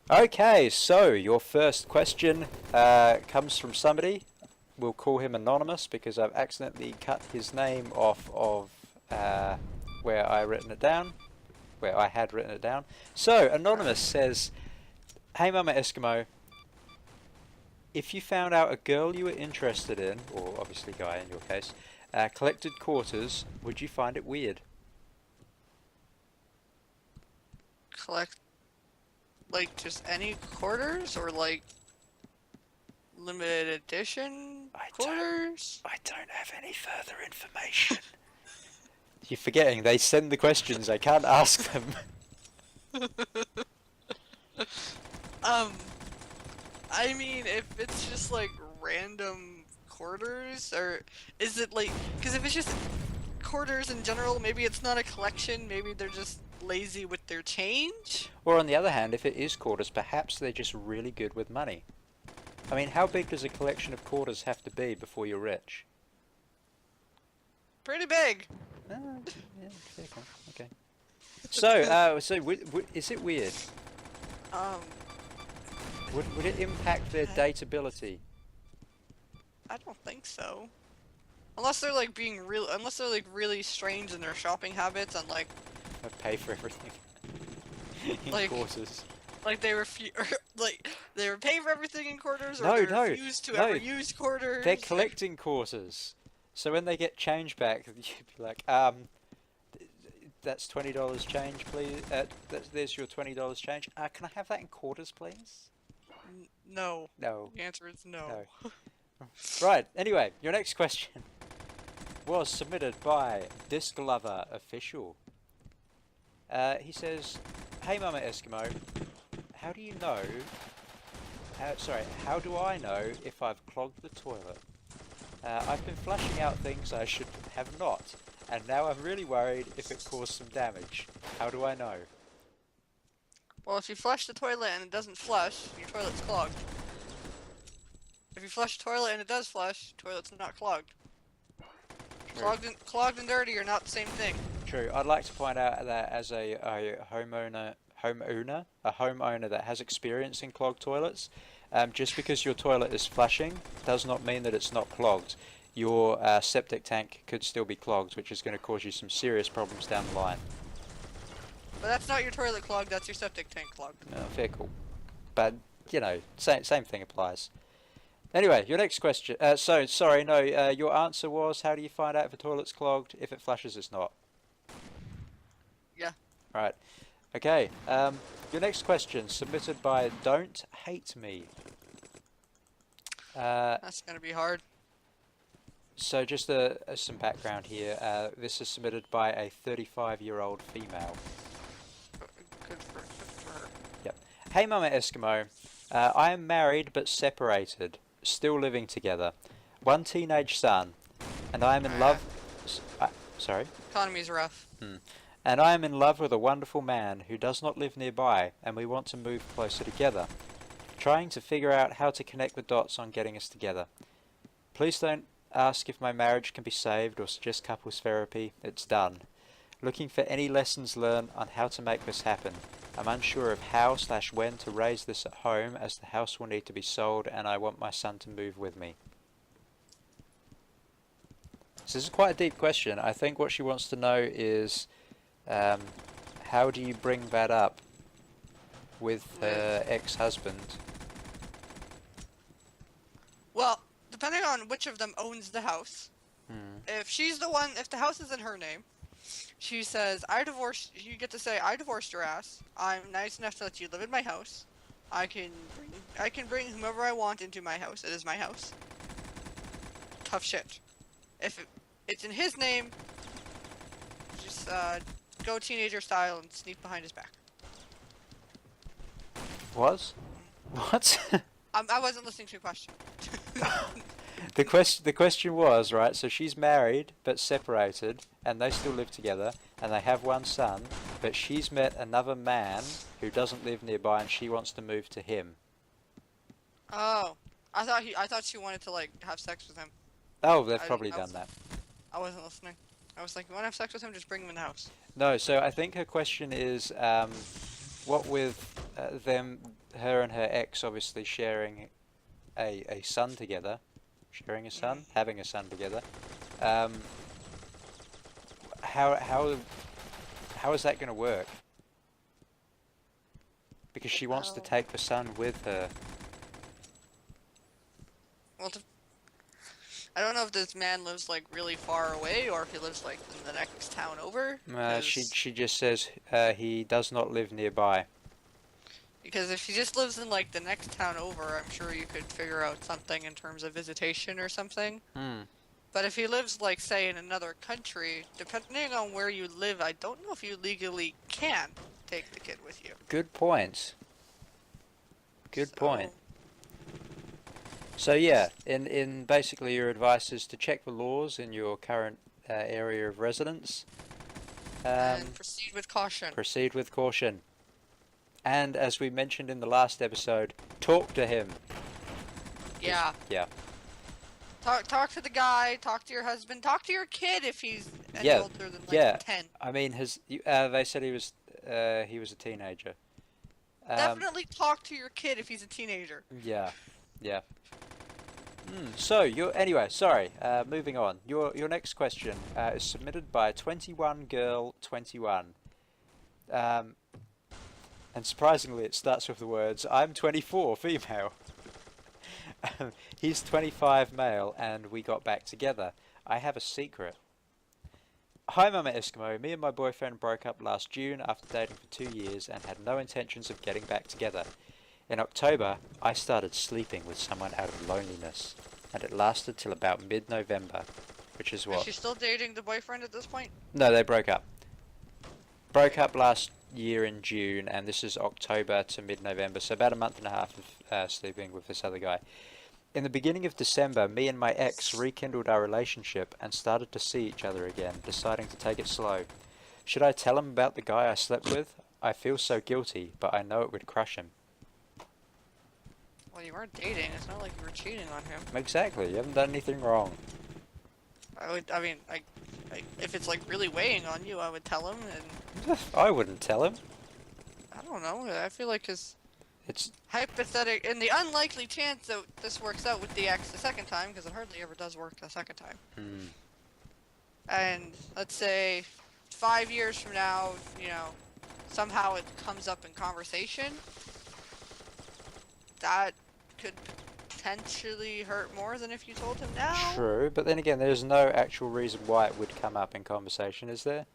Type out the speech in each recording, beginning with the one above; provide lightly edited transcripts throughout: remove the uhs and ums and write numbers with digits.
Okay, so your first question comes from somebody. We'll call him anonymous because I've accidentally cut his name off of where I written it down, where I had written it down. So anonymous says, "Hey Mama Eskimo, if you found out a girl you were interested in, or obviously guy in your case, collected quarters, would you find it weird?" Collect, like, just any quarters or like limited edition I quarters? don't have any further information. You're forgetting they send the questions. I can't ask them. Um, I mean, if it's just like random quarters, or is it like, because if it's just quarters in general, maybe it's not a collection, maybe they're just lazy with their change? Or on the other hand, if it is quarters, perhaps they're just really good with money. I mean, how big does a collection of quarters have to be before you're rich? Pretty big. Yeah, fair comment. Okay. So, is it weird? Um, Would it impact their dateability? I don't think so. Unless they're like being real, unless they're like really strange in their shopping habits and like I pay for everything in like quarters. like they refuse, like they were paying for everything in quarters, or No, they no, refuse to no. ever use quarters. They're collecting quarters. So when they get change back, you'd be like, that's $20 change, please. There's your $20 change. Can I have that in quarters, please? No. No, The answer is no. no. Right. Anyway, your next question was submitted by Disc Lover Official. He says, "Hey, Mama Eskimo, how do you know? How do I know if I've clogged the toilet? I've been flushing out things I should have not, and now I'm really worried if it caused some damage. How do I know?" Well, if you flush the toilet and it doesn't flush, your toilet's clogged. If you flush the toilet and it does flush, toilet's not clogged. True. Clogged and dirty are not the same thing. True. I'd like to point out that as a homeowner that has experience in clogged toilets, just because your toilet is flushing does not mean that it's not clogged. Your septic tank could still be clogged, which is going to cause you some serious problems down the line. But that's not your toilet clogged, that's your septic tank clogged. Fair cool. But, you know, same thing applies. Anyway, your next question. Sorry, no, your answer was, how do you find out if a toilet's clogged? If it flushes, it's not. Yeah. Right. Okay. Your next question, submitted by Don't Hate Me. That's gonna be hard. So just some background here. This is submitted by a 35-year-old female. Good for her. Yep. Hey Mama Eskimo, I am married but separated, still living together. One teenage son, and I am in love. Sorry? Economy's rough. And I am in love with a wonderful man who does not live nearby, and we want to move closer together. Trying to figure out how to connect the dots on getting us together. Please don't ask if my marriage can be saved or suggest couples therapy. It's done. Looking for any lessons learned on how to make this happen. I'm unsure of how/when to raise this at home, as the house will need to be sold and I want my son to move with me. So this is quite a deep question. I think what she wants to know is, how do you bring that up with her ex-husband? Well, depending on which of them owns the house. If she's the one, if the house is in her name, she says, you get to say, I divorced your ass. I'm nice enough to let you live in my house. I can bring whomever I want into my house. It is my house. Tough shit. If it's in his name, just go teenager style and sneak behind his back. Was? What? I wasn't listening to your question. The question was, right, so she's married but separated and they still live together and they have one son, but she's met another man who doesn't live nearby and she wants to move to him. Oh, I thought she wanted to like have sex with him. Oh, they've probably done that. I wasn't listening. I was like, you want to have sex with him? Just bring him in the house. No, so I think her question is, what with her and her ex obviously sharing a son together, sharing a son, having a son together. Um, how is that going to work? Because she wants to take the son with her. Well, I don't know if this man lives like really far away or if he lives like in the next town over. She just says he does not live nearby. Because if he just lives in like the next town over, I'm sure you could figure out something in terms of visitation or something. But if he lives like say in another country, depending on where you live, I don't know if you legally can take the kid with you. Good point. Good point. So yeah, in basically your advice is to check the laws in your current area of residence. And proceed with caution. Proceed with caution. And as we mentioned in the last episode, talk to him. Yeah. Yeah. Talk to the guy, talk to your husband, talk to your kid if he's any older than like 10. I mean, they said he was a teenager. Definitely talk to your kid if he's a teenager. Yeah. Yeah. So anyway. Sorry. Moving on. Your next question is submitted by 21 Girl 21. And surprisingly, it starts with the words, "I'm 24, female." He's 25, male, and we got back together. I have a secret. Hi, Mama Eskimo. Me and my boyfriend broke up last June after dating for 2 years and had no intentions of getting back together. In October, I started sleeping with someone out of loneliness, and it lasted till about mid-November, which is what? Is she still dating the boyfriend at this point? No, they broke up. Broke up last year in June, and this is October to mid-November, so about a month and a half of sleeping with this other guy. In the beginning of December, me and my ex rekindled our relationship and started to see each other again, deciding to take it slow. Should I tell him about the guy I slept with? I feel so guilty, but I know it would crush him. Well, you weren't dating. It's not like you were cheating on him. Exactly. You haven't done anything wrong. I mean, if it's like really weighing on you, I would tell him. And I wouldn't tell him. I don't know. I feel like it's hypothetical, in the unlikely chance that this works out with the ex the second time, because it hardly ever does work the second time. And let's say 5 years from now, you know, somehow it comes up in conversation. That could potentially hurt more than if you told him now. True, but then again, there's no actual reason why it would come up in conversation, is there?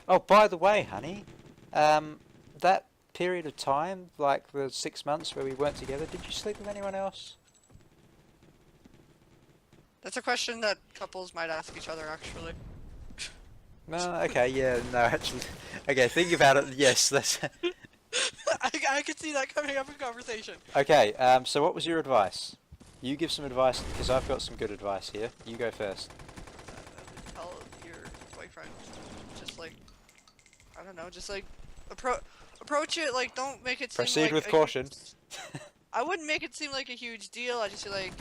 Oh, by the way, honey, that period of time, like the 6 months where we weren't together, did you sleep with anyone else? That's a question that couples might ask each other, actually. No, okay, yeah, no, actually, okay, think about it, yes, that's... I could see that coming up in conversation. Okay, so what was your advice? You give some advice, because I've got some good advice here. You go first. Tell your boyfriend, just like, I don't know, just like, approach it, like, don't make it seem Proceed like with caution. I wouldn't make it seem like a huge deal. I just feel like,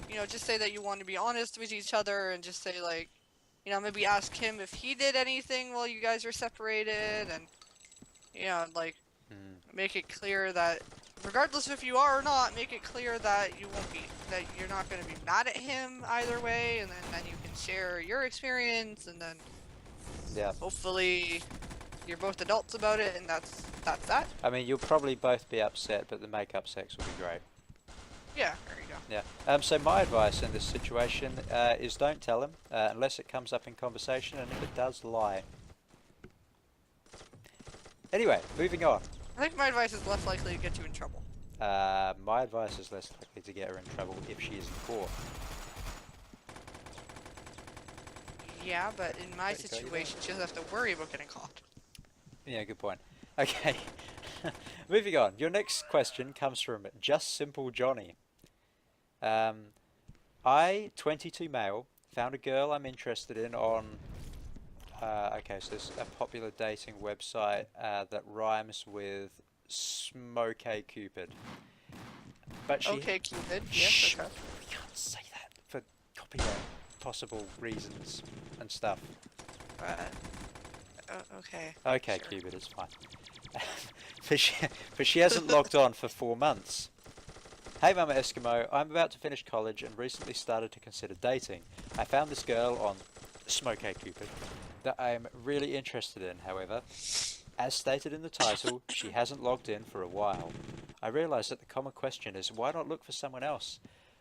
you know, just say that you want to be honest with each other and just say like, you know, maybe ask him if he did anything while you guys were separated, and, you know, like, make it clear that, regardless of if you are or not, make it clear that that you're not going to be mad at him either way, and then you can share your experience, and then hopefully you're both adults about it, and that's that. I mean, you'll probably both be upset, but the make-up sex will be great. Yeah, there you go. Yeah. So my advice in this situation is don't tell him unless it comes up in conversation, and if it does, lie. Anyway, moving on. I think my advice is less likely to get you in trouble. My advice is less likely to get her in trouble if she isn't caught. Yeah, but in my situation, she doesn't have to worry about getting caught. Yeah, good point. Okay, moving on. Your next question comes from Just Simple Johnny. I, 22 male, found a girl I'm interested in on... okay, so this is a popular dating website that rhymes with Smokey Cupid. But she... Okay, Cupid. Shh, Yes, okay. we can't say that for copyright possible reasons and stuff. Okay. Okay, sure. Cupid, it's fine. but she hasn't logged on for 4 months. Hey Mama Eskimo, I'm about to finish college and recently started to consider dating. I found this girl on OkCupid that I am really interested in, however. As stated in the title, she hasn't logged in for a while. I realise that the common question is, why not look for someone else?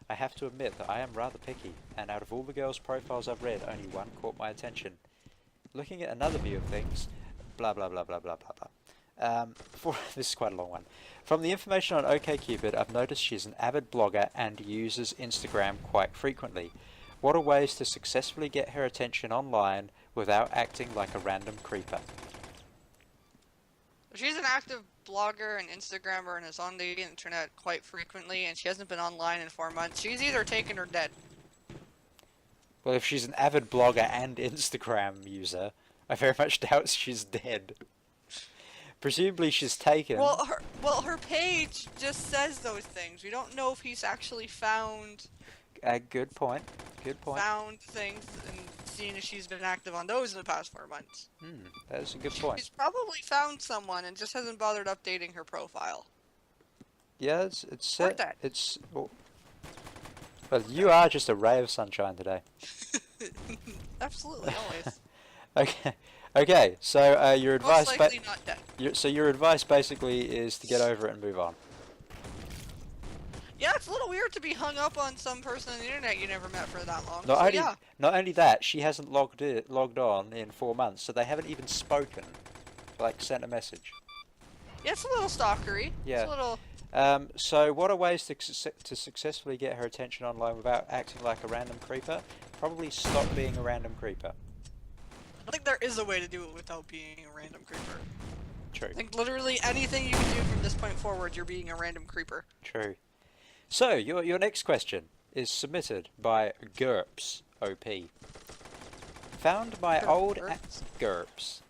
I have to admit that I am rather picky, and out of all the girls' profiles I've read, only one caught my attention. Looking at another view of things, blah blah blah blah blah blah blah. This is quite a long one. From the information on OkCupid, I've noticed she's an avid blogger and uses Instagram quite frequently. What are ways to successfully get her attention online without acting like a random creeper? She's an active blogger and Instagrammer and is on the internet quite frequently, and she hasn't been online in 4 months. She's either taken or dead. Well, if she's an avid blogger and Instagram user, I very much doubt she's dead. Presumably she's taken. Well, her page just says those things. We don't know if he's actually found. Good point. Good point. Found things and seen if she's been active on those in the past 4 months. That's a good point. She's probably found someone and just hasn't bothered updating her profile. Yeah, Or dead. Well, you are just a ray of sunshine today. Absolutely, always. Okay. So your advice. Most likely not dead. So your advice basically is to get over it and move on. Yeah, it's a little weird to be hung up on some person on the internet you never met for that long. Not only that, she hasn't logged on in 4 months, so they haven't even spoken, like sent a message. Yeah, it's a little stalkery. Yeah. It's a little. So what are ways to successfully get her attention online without acting like a random creeper? Probably stop being a random creeper. I think there is a way to do it without being a random creeper. True. I think literally anything you can do from this point forward, you're being a random creeper. True. So your next question is submitted by GURPS OP. Found my old GURPS,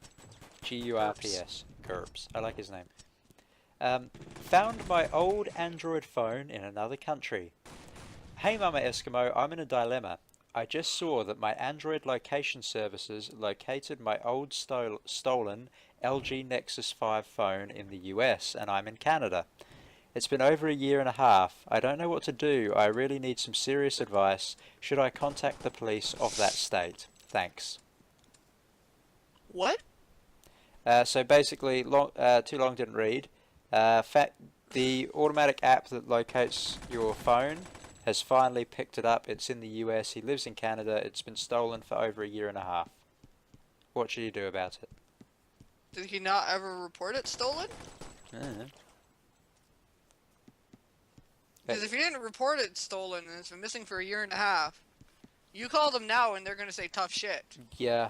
GURPS, GURPS. I like his name. Found my old Android phone in another country. Hey Mama Eskimo, I'm in a dilemma. I just saw that my Android location services located my old stolen LG Nexus 5 phone in the US, and I'm in Canada. It's been over a year and a half. I don't know what to do. I really need some serious advice. Should I contact the police of that state? Thanks. What? So basically, too long didn't read. The automatic app that locates your phone has finally picked it up. It's in the US. He lives in Canada. It's been stolen for over a year and a half. What should you do about it? Did he not ever report it stolen? Because if he didn't report it stolen and it's been missing for a year and a half, you call them now and they're going to say tough shit. Yeah,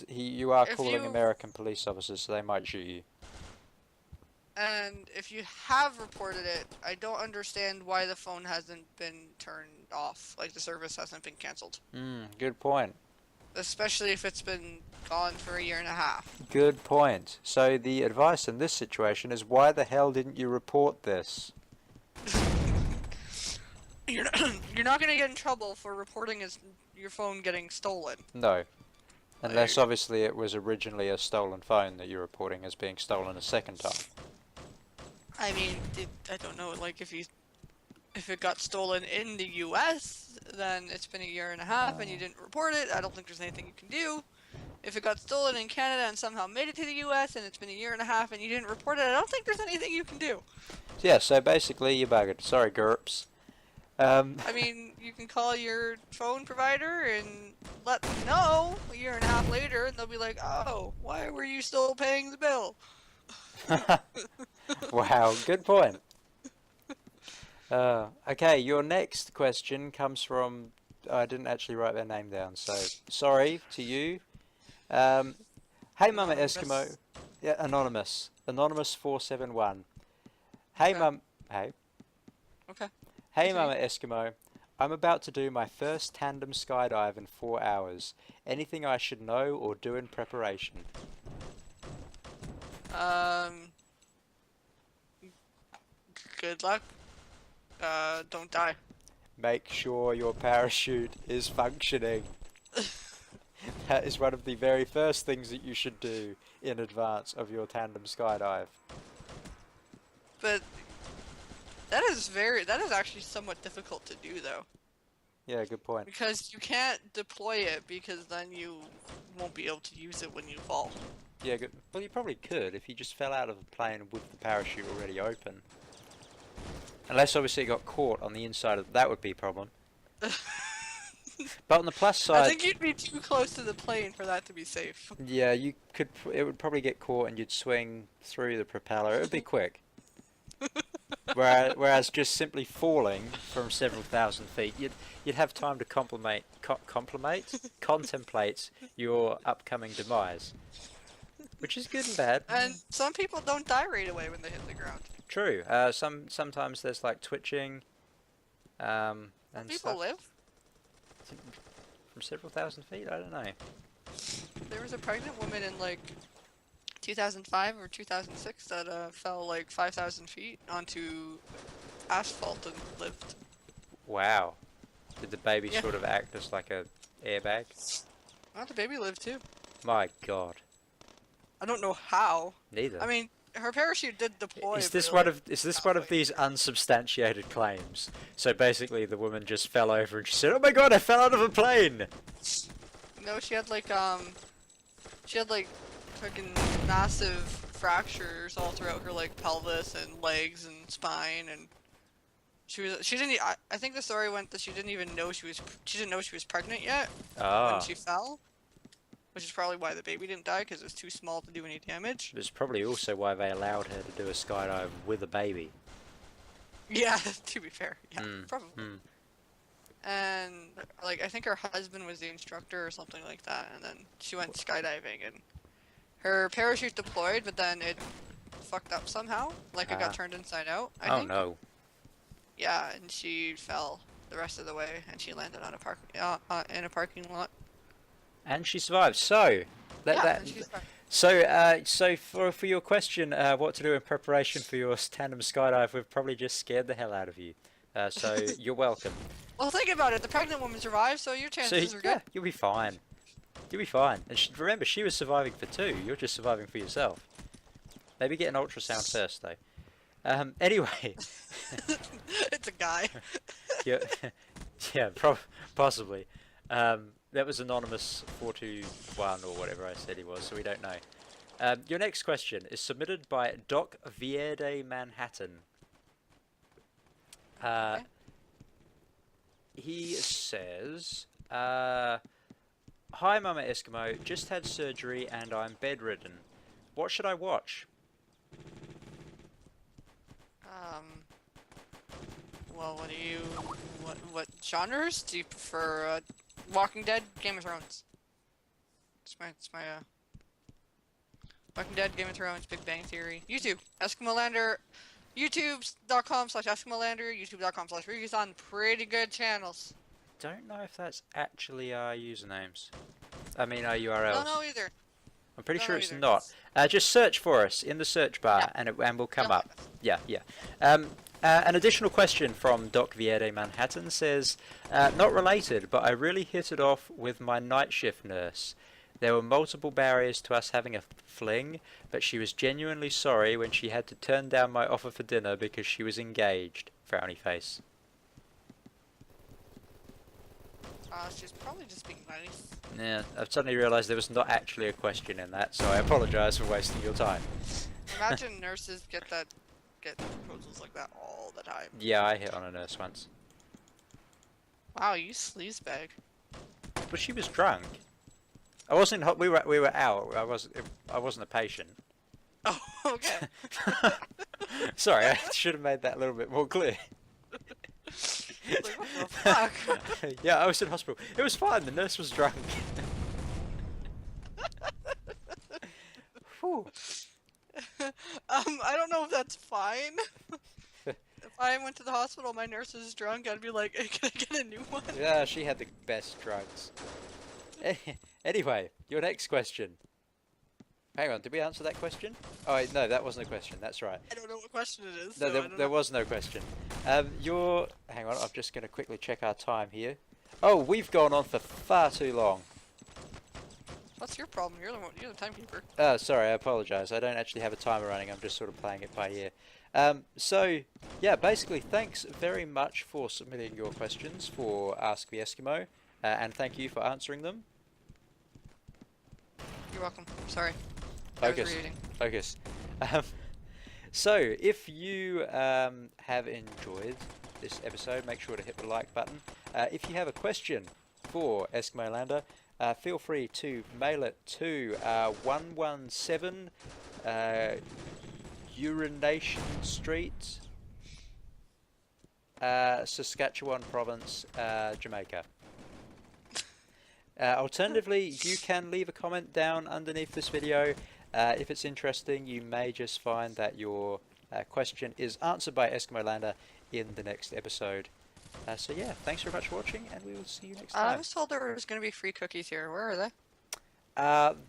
you are calling American police officers, so they might shoot you. And if you have reported it, I don't understand why the phone hasn't been turned off, like the service hasn't been cancelled. Good point. Especially if it's been gone for a year and a half. Good point. So the advice in this situation is, why the hell didn't you report this? You're not going to get in trouble for reporting your phone getting stolen. No. Unless obviously it was originally a stolen phone that you're reporting as being stolen a second time. I mean, I don't know, like if it got stolen in the US, then it's been a year and a half and you didn't report it. I don't think there's anything you can do. If it got stolen in Canada and somehow made it to the US and it's been a year and a half and you didn't report it, I don't think there's anything you can do. Yeah, so basically you're buggered. Sorry, GURPS. I mean, you can call your phone provider and let them know a year and a half later, and they'll be like, oh, why were you still paying the bill? Wow, good point. Okay, your next question comes from... I didn't actually write their name down, so sorry to you. Hey Mama Eskimo. Yeah, Anonymous. Anonymous471. Hey Mum... Hey. Okay. Hey Mama Eskimo. I'm about to do my first tandem skydive in 4 hours. Anything I should know or do in preparation? Good luck. Don't die. Make sure your parachute is functioning. That is one of the very first things that you should do in advance of your tandem skydive. But that is actually somewhat difficult to do though. Yeah, good point. Because you can't deploy it because then you won't be able to use it when you fall. Yeah, good. Well, you probably could if you just fell out of a plane with the parachute already open. Unless obviously it got caught on the inside of that would be a problem. But on the plus side, I think you'd be too close to the plane for that to be safe. yeah, you could. It would probably get caught and you'd swing through the propeller. It would be quick. Whereas just simply falling from several thousand feet, you'd have time to contemplate your upcoming demise, which is good and bad. And some people don't die right away when they hit the ground. True. Sometimes there's like twitching, and People stuff live. from several thousand feet. I don't know. There was a pregnant woman in like 2005 or 2006 that fell like 5,000 feet onto asphalt and lived. Wow. Did the baby Yeah. sort of act as like a airbag? Oh, the baby lived too. My God. I don't know how. Neither. I mean, her parachute did deploy. Is but, this like, one of these unsubstantiated claims? So basically, the woman just fell over and she said, "Oh my God, I fell out of a plane." No, she had like fucking massive fractures all throughout her like pelvis and legs and spine, and she didn't. I think the story went that she didn't know she was pregnant yet Ah, when she fell, which is probably why the baby didn't die because it was too small to do any damage. it's probably also why they allowed her to do a skydive with a baby. Yeah, to be fair, yeah, Mm, probably. mm. And like I think her husband was the instructor or something like that, and then she went skydiving and her parachute deployed, but then it fucked up somehow, like it Ah. got turned inside out. I Oh think. no. Yeah, and she fell the rest of the way, and she landed on in a parking lot. And she survived. So, And she's fine. so for your question, what to do in preparation for your tandem skydive, we've probably just scared the hell out of you. So you're welcome. Well, think about it. The pregnant woman survived, so your So chances are yeah, good. you'll be fine. You'll be fine. And remember, she was surviving for two. You're just surviving for yourself. Maybe get an ultrasound first, though. Anyway. It's a guy. Yeah, yeah, possibly. That was anonymous 421 or whatever I said he was, so we don't know. Your next question is submitted by Doc Vierde Manhattan. Okay. He says, "Hi, Mama Eskimo. Just had surgery and I'm bedridden. What should I watch?" Well, what genres do you prefer? Walking Dead, Game of Thrones. It's my Walking Dead, Game of Thrones, Big Bang Theory. YouTube, Eskimolander, youtube.com/Eskimolander, youtube.com/Roogisan. Pretty good channels. Don't know if that's actually our usernames. I mean our URLs. Don't know either. I'm pretty Don't sure know it's either. not. Just search for us in the search bar, Yeah. and we'll come Stuff up. like that. Yeah, yeah. An additional question from Doc Vierde Manhattan says, not related, but I really hit it off with my night shift nurse. There were multiple barriers to us having a fling, but she was genuinely sorry when she had to turn down my offer for dinner because she was engaged. Frowny face. She's probably just being nice. Yeah, I've suddenly realised there was not actually a question in that, so I apologise for wasting your time. Imagine nurses get proposals like that all the time. Yeah, I hit on a nurse once. Wow, you sleazebag. But she was drunk. I wasn't. We were out. I wasn't a patient. Oh, okay. Sorry, I should have made that a little bit more clear. Like, what the fuck? Yeah, I was in hospital. It was fine. The nurse was drunk. Whew. I don't know if that's fine. If I went to the hospital, my nurse is drunk, I'd be like, can I get a new one? Yeah, she had the best drugs. Anyway, your next question. Hang on, did we answer that question? Oh, wait, no, that wasn't a question. That's right. I don't know what question it is. No, so I don't there know. was no question. Hang on, I'm just going to quickly check our time here. Oh, we've gone on for far too long. What's your problem? You're the timekeeper. Oh, sorry, I apologise. I don't actually have a timer running. I'm just sort of playing it by ear. So, yeah, basically, thanks very much for submitting your questions for Ask the Eskimo, and thank you for answering them. You're welcome. Sorry. I was Focus, reading. focus. Um, so, if you have enjoyed this episode, make sure to hit the like button. If you have a question for Eskimolander, feel free to mail it to 117 Urination Street, Saskatchewan Province, Jamaica. Alternatively, you can leave a comment down underneath this video. If it's interesting, you may just find that your question is answered by Eskimolander in the next episode. So yeah, thanks very much for watching, and we will see you next I time. was told there was going to be free cookies here. Where are they?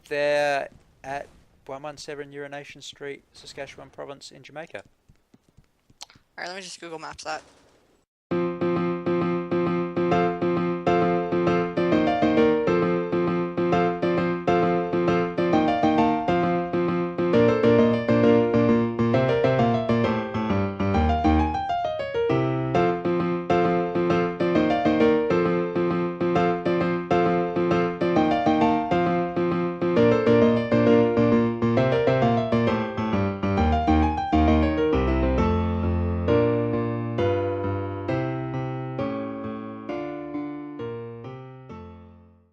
They're at 117 Urination Street, Saskatchewan Province in Jamaica. Alright, let me just Google Maps that.